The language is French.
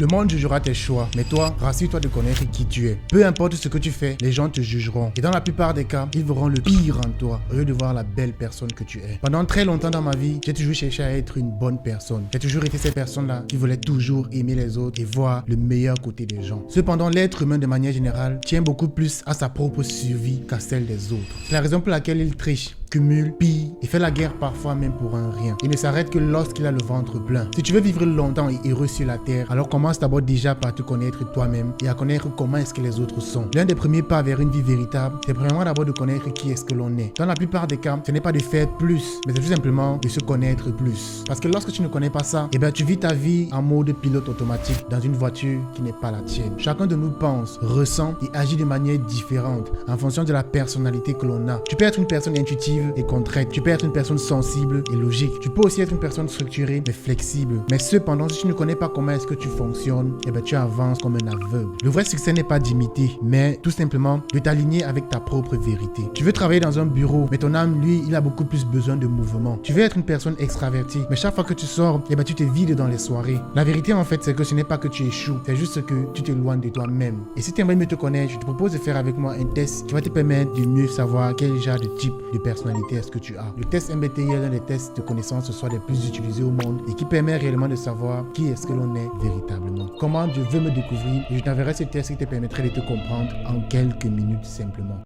Le monde jugera tes choix, mais toi, rassure-toi de connaître qui tu es. Peu importe ce que tu fais, les gens te jugeront. Et dans la plupart des cas, ils verront le pire en toi, au lieu de voir la belle personne que tu es. Pendant très longtemps dans ma vie, j'ai toujours cherché à être une bonne personne. J'ai toujours été cette personne-là qui voulait toujours aimer les autres et voir le meilleur côté des gens. Cependant, l'être humain de manière générale tient beaucoup plus à sa propre survie qu'à celle des autres. C'est la raison pour laquelle il triche, cumule, pille et fait la guerre parfois même pour un rien. Il ne s'arrête que lorsqu'il a le ventre plein. Si tu veux vivre longtemps et heureux sur la terre, alors commence d'abord déjà par te connaître toi-même et à connaître comment est-ce que les autres sont. L'un des premiers pas vers une vie véritable, c'est vraiment d'abord de connaître qui est-ce que l'on est. Dans la plupart des cas, ce n'est pas de faire plus, mais c'est tout simplement de se connaître plus. Parce que lorsque tu ne connais pas ça, tu vis ta vie en mode pilote automatique dans une voiture qui n'est pas la tienne. Chacun de nous pense, ressent et agit de manière différente en fonction de la personnalité que l'on a. Tu peux être une personne intuitive et contrainte. Tu peux être une personne sensible et logique. Tu peux aussi être une personne structurée mais flexible. Mais cependant, si tu ne connais pas comment est-ce que tu fonctionnes, tu avances comme un aveugle. Le vrai succès n'est pas d'imiter, mais tout simplement de t'aligner avec ta propre vérité. Tu veux travailler dans un bureau, mais ton âme, lui, il a beaucoup plus besoin de mouvement. Tu veux être une personne extravertie, mais chaque fois que tu sors, tu te vides dans les soirées. La vérité, en fait, c'est que ce n'est pas que tu échoues, c'est juste que tu t'éloignes de toi-même. Et si tu aimerais mieux te connaître, je te propose de faire avec moi un test qui va te permettre de mieux savoir quel genre de type de personnalité est-ce que tu as. Le test MBTI est l'un des tests de connaissances soit des plus utilisés au monde et qui permet réellement de savoir qui est-ce que l'on est véritablement. Comment Dieu veut me découvrir et je t'enverrai ce test qui te permettrait de te comprendre en quelques minutes simplement.